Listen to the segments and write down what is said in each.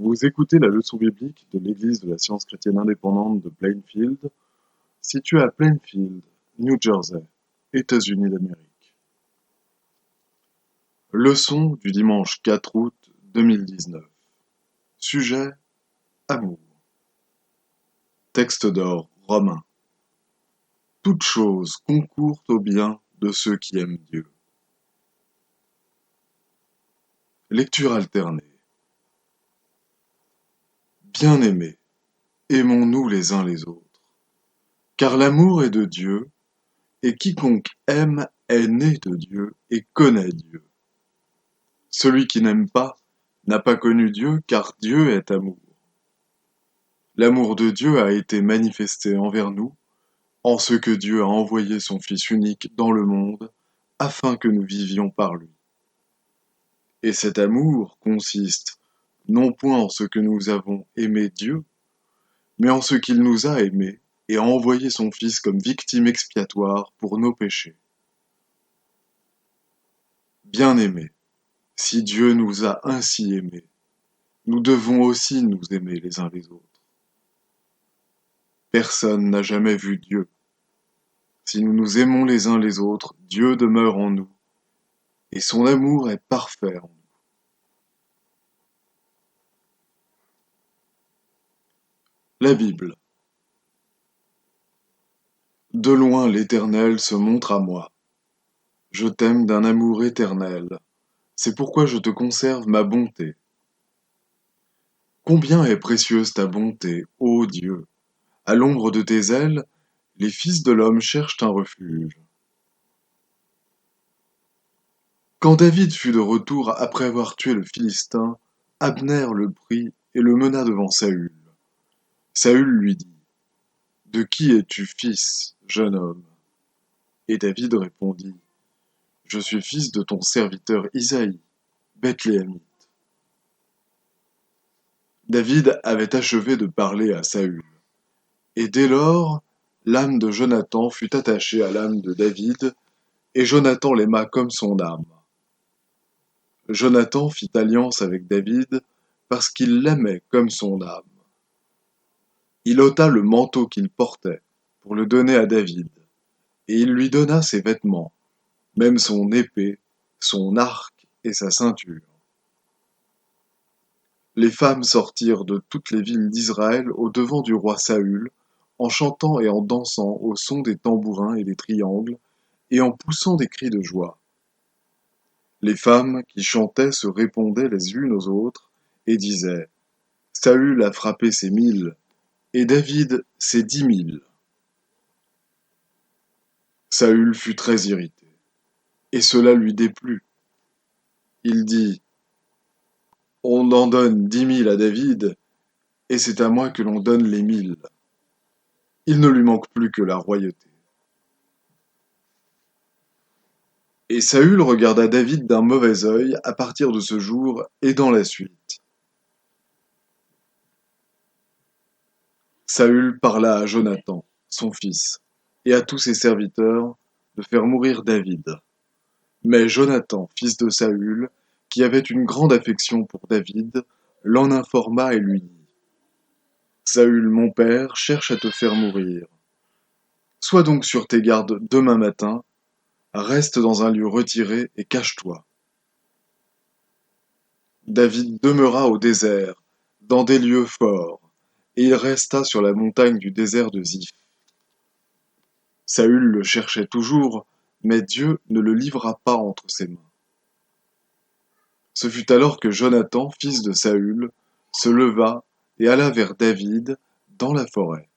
Vous écoutez la leçon biblique de l'Église de la Science chrétienne indépendante de Plainfield, située à Plainfield, New Jersey, États-Unis d'Amérique. Leçon du dimanche 4 août 2019. Sujet: amour. Texte d'or, Romains. Toutes choses concourent au bien de ceux qui aiment Dieu. Lecture alternée. Bien-aimés, aimons-nous les uns les autres, car l'amour est de Dieu, et quiconque aime est né de Dieu et connaît Dieu. Celui qui n'aime pas n'a pas connu Dieu, car Dieu est amour. L'amour de Dieu a été manifesté envers nous, en ce que Dieu a envoyé son Fils unique dans le monde, afin que nous vivions par lui. Et cet amour consiste non point en ce que nous avons aimé Dieu, mais en ce qu'il nous a aimés et a envoyé son Fils comme victime expiatoire pour nos péchés. Bien-aimés, si Dieu nous a ainsi aimés, nous devons aussi nous aimer les uns les autres. Personne n'a jamais vu Dieu. Si nous nous aimons les uns les autres, Dieu demeure en nous, et son amour est parfait en nous. La Bible. De loin l'Éternel se montre à moi. Je t'aime d'un amour éternel. C'est pourquoi je te conserve ma bonté. Combien est précieuse ta bonté, ô Dieu! À l'ombre de tes ailes, les fils de l'homme cherchent un refuge. Quand David fut de retour après avoir tué le Philistin, Abner le prit et le mena devant Saül. Saül lui dit: « De qui es-tu fils, jeune homme ?» Et David répondit: « Je suis fils de ton serviteur Isaïe, Bethléemite. » David avait achevé de parler à Saül. Et dès lors, l'âme de Jonathan fut attachée à l'âme de David, et Jonathan l'aima comme son âme. Jonathan fit alliance avec David parce qu'il l'aimait comme son âme. Il ôta le manteau qu'il portait pour le donner à David, et il lui donna ses vêtements, même son épée, son arc et sa ceinture. Les femmes sortirent de toutes les villes d'Israël au-devant du roi Saül, en chantant et en dansant au son des tambourins et des triangles, et en poussant des cris de joie. Les femmes qui chantaient se répondaient les unes aux autres, et disaient: « Saül a frappé ses 1000, et David ses 10 000. » Saül fut très irrité, et cela lui déplut. Il dit: « On en donne 10 000 à David, et c'est à moi que l'on donne les 1000. Il ne lui manque plus que la royauté. » Et Saül regarda David d'un mauvais œil à partir de ce jour et dans la suite. Saül parla à Jonathan, son fils, et à tous ses serviteurs de faire mourir David. Mais Jonathan, fils de Saül, qui avait une grande affection pour David, l'en informa et lui dit: « Saül, mon père, cherche à te faire mourir. Sois donc sur tes gardes demain matin, reste dans un lieu retiré et cache-toi. » David demeura au désert, dans des lieux forts, et il resta sur la montagne du désert de Ziph. Saül le cherchait toujours, mais Dieu ne le livra pas entre ses mains. Ce fut alors que Jonathan, fils de Saül, se leva et alla vers David dans la forêt.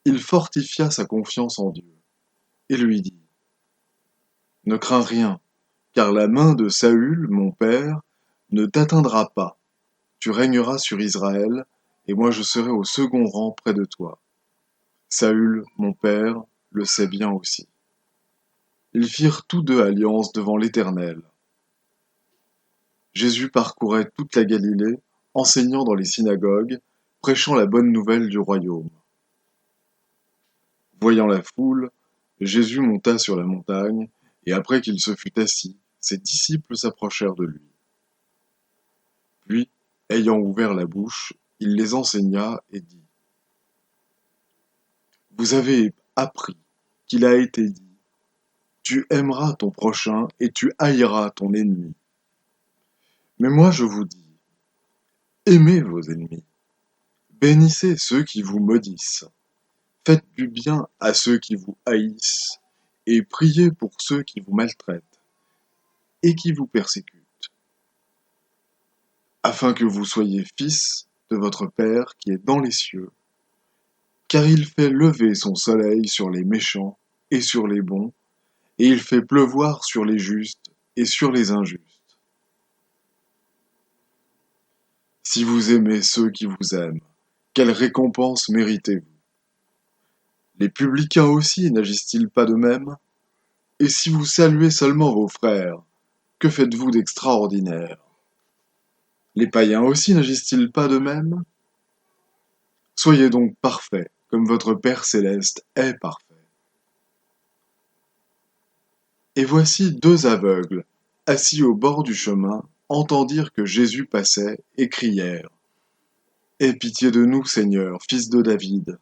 Il fortifia sa confiance en Dieu et lui dit: « Ne crains rien, car la main de Saül, mon père, ne t'atteindra pas. Tu régneras sur Israël, et moi je serai au second rang près de toi. Saül, mon père, le sait bien aussi. » Ils firent tous deux alliance devant l'Éternel. Jésus parcourait toute la Galilée, enseignant dans les synagogues, prêchant la bonne nouvelle du royaume. Voyant la foule, Jésus monta sur la montagne, et après qu'il se fut assis, ses disciples s'approchèrent de lui. Puis, Ayant ouvert la bouche, il les enseigna et dit: Vous avez appris qu'il a été dit: Tu aimeras ton prochain et tu haïras ton ennemi. Mais moi je vous dis: Aimez vos ennemis, bénissez ceux qui vous maudissent, faites du bien à ceux qui vous haïssent, et priez pour ceux qui vous maltraitent et qui vous persécutent, afin que vous soyez fils de votre Père qui est dans les cieux, car il fait lever son soleil sur les méchants et sur les bons, et il fait pleuvoir sur les justes et sur les injustes. Si vous aimez ceux qui vous aiment, quelle récompense méritez-vous? Les publicains aussi n'agissent-ils pas de même? Et si vous saluez seulement vos frères, que faites-vous d'extraordinaire? Les païens aussi n'agissent-ils pas de même? Soyez donc parfaits, comme votre Père céleste est parfait. Et voici deux aveugles, assis au bord du chemin, entendirent que Jésus passait et crièrent: Aie pitié de nous, Seigneur, fils de David.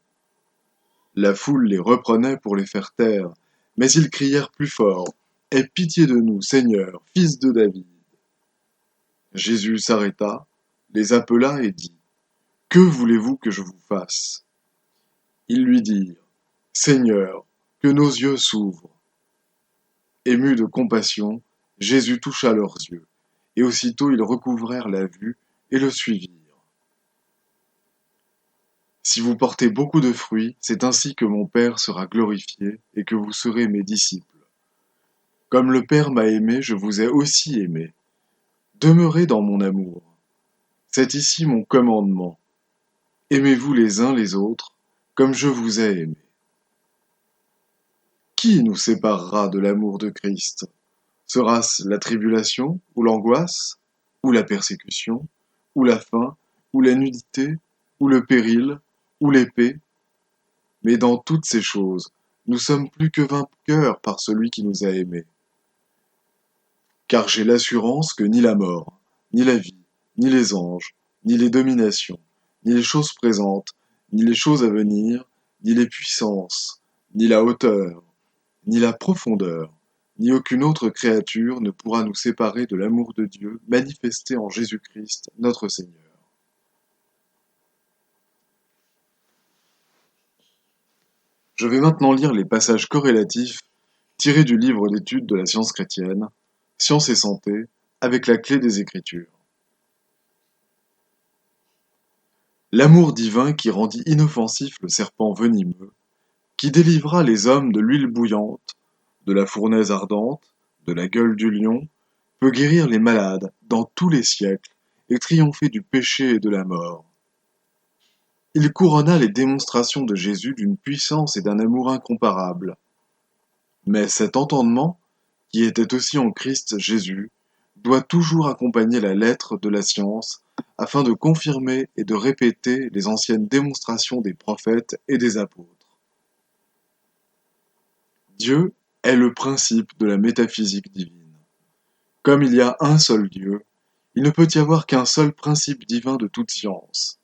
La foule les reprenait pour les faire taire, mais ils crièrent plus fort: Aie pitié de nous, Seigneur, fils de David. Jésus s'arrêta, les appela et dit: Que voulez-vous que je vous fasse? Ils lui dirent: Seigneur, que nos yeux s'ouvrent. Ému de compassion, Jésus toucha leurs yeux, et aussitôt ils recouvrèrent la vue et le suivirent. Si vous portez beaucoup de fruits, c'est ainsi que mon Père sera glorifié et que vous serez mes disciples. Comme le Père m'a aimé, je vous ai aussi aimé. Demeurez dans mon amour. C'est ici mon commandement. Aimez-vous les uns les autres, comme je vous ai aimé. Qui nous séparera de l'amour de Christ? Sera-ce la tribulation, ou l'angoisse, ou la persécution, ou la faim, ou la nudité, ou le péril, ou l'épée? Mais dans toutes ces choses, nous sommes plus que vainqueurs par celui qui nous a aimés. Car j'ai l'assurance que ni la mort, ni la vie, ni les anges, ni les dominations, ni les choses présentes, ni les choses à venir, ni les puissances, ni la hauteur, ni la profondeur, ni aucune autre créature ne pourra nous séparer de l'amour de Dieu manifesté en Jésus-Christ, notre Seigneur. Je vais maintenant lire les passages corrélatifs tirés du livre d'études de la science chrétienne, Science et santé, avec la clé des Écritures. L'amour divin qui rendit inoffensif le serpent venimeux, qui délivra les hommes de l'huile bouillante, de la fournaise ardente, de la gueule du lion, peut guérir les malades dans tous les siècles et triompher du péché et de la mort. Il couronna les démonstrations de Jésus d'une puissance et d'un amour incomparables. Mais cet entendement, qui était aussi en Christ Jésus, doit toujours accompagner la lettre de la science afin de confirmer et de répéter les anciennes démonstrations des prophètes et des apôtres. Dieu est le principe de la métaphysique divine. Comme il y a un seul Dieu, il ne peut y avoir qu'un seul principe divin de toute science.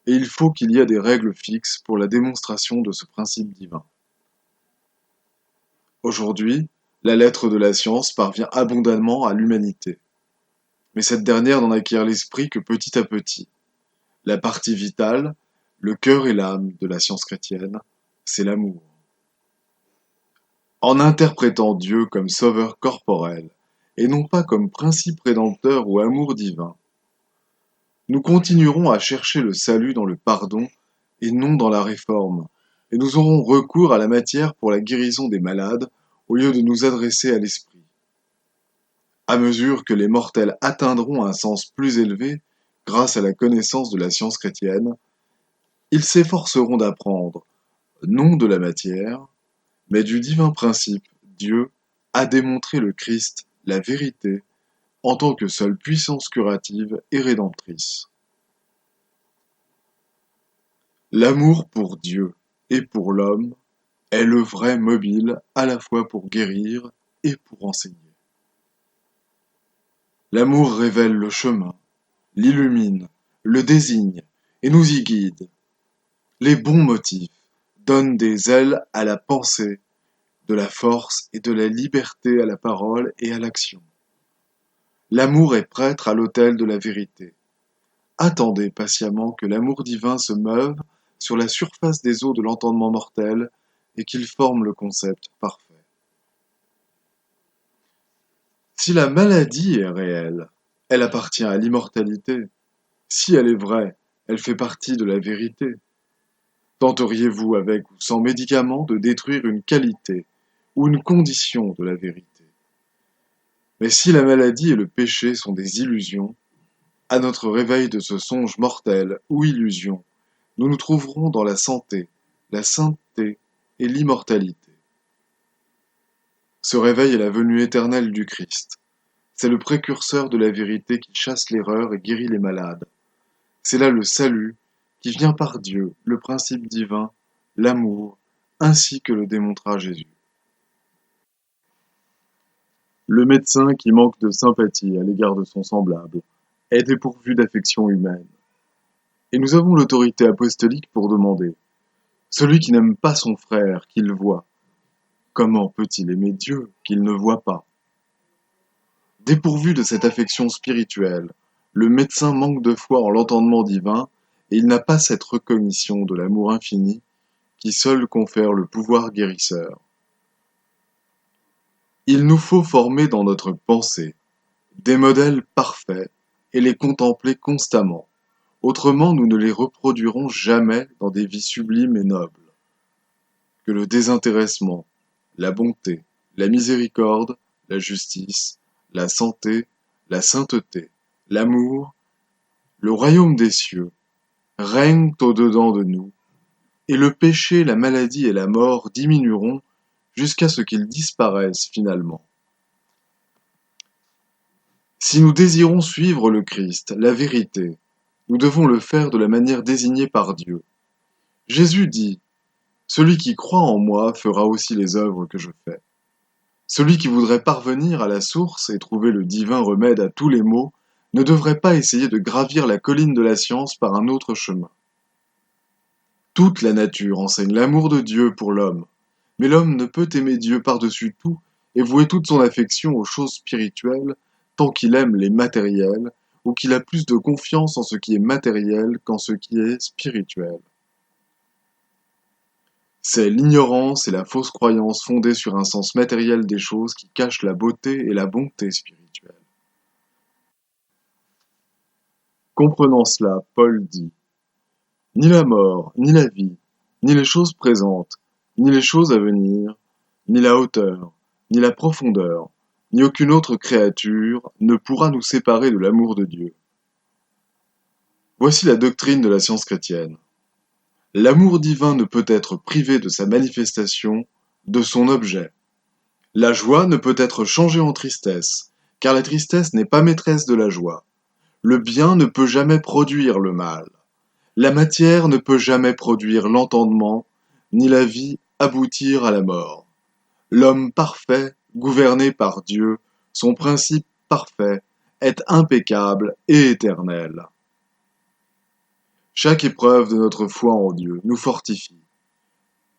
Et il faut qu'il y ait des règles fixes pour la démonstration de ce principe divin. Aujourd'hui, la lettre de la science parvient abondamment à l'humanité. Mais cette dernière n'en acquiert l'esprit que petit à petit. La partie vitale, le cœur et l'âme de la science chrétienne, c'est l'amour. En interprétant Dieu comme sauveur corporel, et non pas comme principe rédempteur ou amour divin, nous continuerons à chercher le salut dans le pardon et non dans la réforme, et nous aurons recours à la matière pour la guérison des malades au lieu de nous adresser à l'esprit. À mesure que les mortels atteindront un sens plus élevé grâce à la connaissance de la science chrétienne, ils s'efforceront d'apprendre, non de la matière, mais du divin principe, Dieu a démontré le Christ, la vérité, en tant que seule puissance curative et rédemptrice. L'amour pour Dieu et pour l'homme est le vrai mobile à la fois pour guérir et pour enseigner. L'amour révèle le chemin, l'illumine, le désigne et nous y guide. Les bons motifs donnent des ailes à la pensée, de la force et de la liberté à la parole et à l'action. L'amour est prêtre à l'autel de la vérité. Attendez patiemment que l'amour divin se meuve sur la surface des eaux de l'entendement mortel et qu'il forme le concept parfait. Si la maladie est réelle, elle appartient à l'immortalité. Si elle est vraie, elle fait partie de la vérité. Tenteriez-vous avec ou sans médicament de détruire une qualité ou une condition de la vérité? Mais si la maladie et le péché sont des illusions, à notre réveil de ce songe mortel ou illusion, nous nous trouverons dans la santé, la sainteté et l'immortalité. Ce réveil est la venue éternelle du Christ. C'est le précurseur de la vérité qui chasse l'erreur et guérit les malades. C'est là le salut qui vient par Dieu, le principe divin, l'amour, ainsi que le démontra Jésus. Le médecin qui manque de sympathie à l'égard de son semblable est dépourvu d'affection humaine. Et nous avons l'autorité apostolique pour demander: celui qui n'aime pas son frère qu'il voit, comment peut-il aimer Dieu qu'il ne voit pas? Dépourvu de cette affection spirituelle, le médecin manque de foi en l'entendement divin et il n'a pas cette recognition de l'amour infini qui seul confère le pouvoir guérisseur. Il nous faut former dans notre pensée des modèles parfaits et les contempler constamment. Autrement, nous ne les reproduirons jamais dans des vies sublimes et nobles. Que le désintéressement, la bonté, la miséricorde, la justice, la santé, la sainteté, l'amour, le royaume des cieux, règnent au-dedans de nous, et le péché, la maladie et la mort diminueront jusqu'à ce qu'ils disparaissent finalement. Si nous désirons suivre le Christ, la vérité, nous devons le faire de la manière désignée par Dieu. Jésus dit: celui qui croit en moi fera aussi les œuvres que je fais. Celui qui voudrait parvenir à la source et trouver le divin remède à tous les maux ne devrait pas essayer de gravir la colline de la science par un autre chemin. Toute la nature enseigne l'amour de Dieu pour l'homme, mais l'homme ne peut aimer Dieu par-dessus tout et vouer toute son affection aux choses spirituelles tant qu'il aime les matériels ou qu'il a plus de confiance en ce qui est matériel qu'en ce qui est spirituel. C'est l'ignorance et la fausse croyance fondée sur un sens matériel des choses qui cachent la beauté et la bonté spirituelle. Comprenant cela, Paul dit: ni la mort, ni la vie, ni les choses présentes, ni les choses à venir, ni la hauteur, ni la profondeur, ni aucune autre créature ne pourra nous séparer de l'amour de Dieu. Voici la doctrine de la science chrétienne. L'amour divin ne peut être privé de sa manifestation, de son objet. La joie ne peut être changée en tristesse, car la tristesse n'est pas maîtresse de la joie. Le bien ne peut jamais produire le mal. La matière ne peut jamais produire l'entendement, ni la vie aboutir à la mort. L'homme parfait, gouverné par Dieu, son principe parfait, est impeccable et éternel. Chaque épreuve de notre foi en Dieu nous fortifie.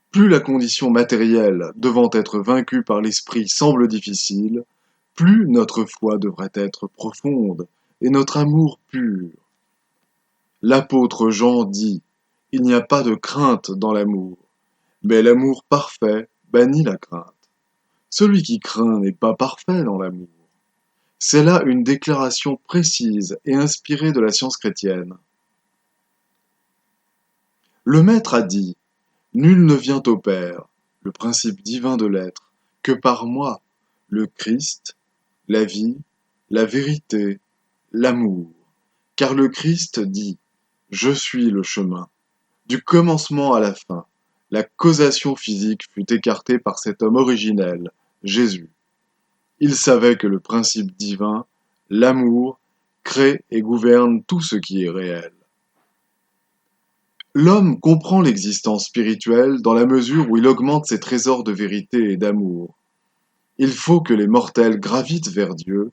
Plus la condition matérielle devant être vaincue par l'esprit semble difficile, plus notre foi devrait être profonde et notre amour pur. L'apôtre Jean dit: il n'y a pas de crainte dans l'amour, mais l'amour parfait bannit la crainte. Celui qui craint n'est pas parfait dans l'amour. C'est là une déclaration précise et inspirée de la science chrétienne. Le Maître a dit: nul ne vient au Père, le principe divin de l'être, que par moi, le Christ, la vie, la vérité, l'amour. Car le Christ dit: je suis le chemin. Du commencement à la fin, la causation physique fut écartée par cet homme originel, Jésus. Il savait que le principe divin, l'amour, crée et gouverne tout ce qui est réel. L'homme comprend l'existence spirituelle dans la mesure où il augmente ses trésors de vérité et d'amour. Il faut que les mortels gravitent vers Dieu,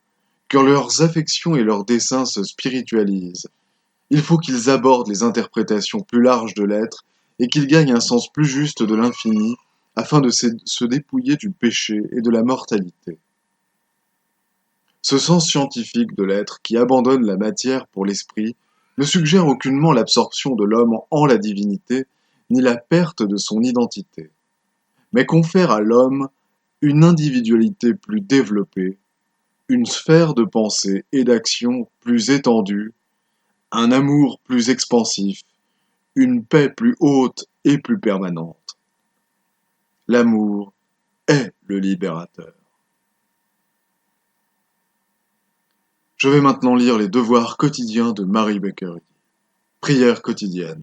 que leurs affections et leurs desseins se spiritualisent. Il faut qu'ils abordent les interprétations plus larges de l'être et qu'ils gagnent un sens plus juste de l'infini afin de se dépouiller du péché et de la mortalité. Ce sens scientifique de l'être qui abandonne la matière pour l'esprit ne suggère aucunement l'absorption de l'homme en la divinité ni la perte de son identité, mais confère à l'homme une individualité plus développée, une sphère de pensée et d'action plus étendue, un amour plus expansif, une paix plus haute et plus permanente. L'amour est le libérateur. Je vais maintenant lire les devoirs quotidiens de Mary Baker. Prière quotidienne.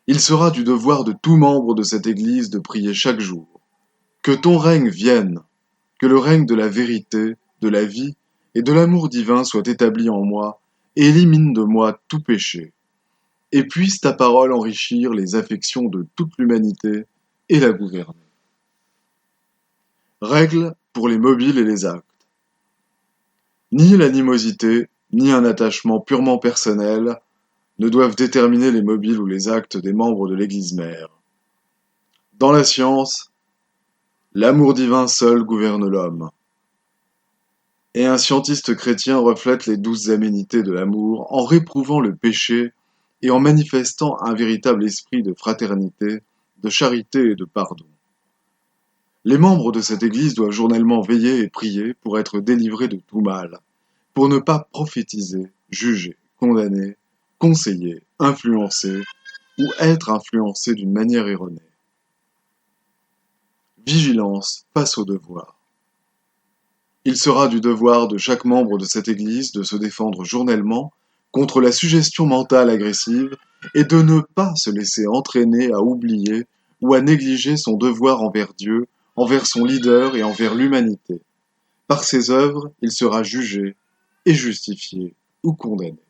Il sera du devoir de tout membre de cette Église de prier chaque jour. Que ton règne vienne, que le règne de la vérité, de la vie et de l'amour divin soit établi en moi et élimine de moi tout péché. Et puisse ta parole enrichir les affections de toute l'humanité et la gouverner. Règles pour les mobiles et les actes. Ni l'animosité, ni un attachement purement personnel ne doivent déterminer les mobiles ou les actes des membres de l'Église mère. Dans la science, l'amour divin seul gouverne l'homme. Et un scientiste chrétien reflète les douces aménités de l'amour en réprouvant le péché et en manifestant un véritable esprit de fraternité, de charité et de pardon. Les membres de cette Église doivent journellement veiller et prier pour être délivrés de tout mal, pour ne pas prophétiser, juger, condamner, conseiller, influencer ou être influencé d'une manière erronée. Vigilance face au devoir. Il sera du devoir de chaque membre de cette Église de se défendre journellement contre la suggestion mentale agressive et de ne pas se laisser entraîner à oublier ou à négliger son devoir envers Dieu, envers son leader et envers l'humanité. Par ses œuvres, il sera jugé et justifié ou condamné.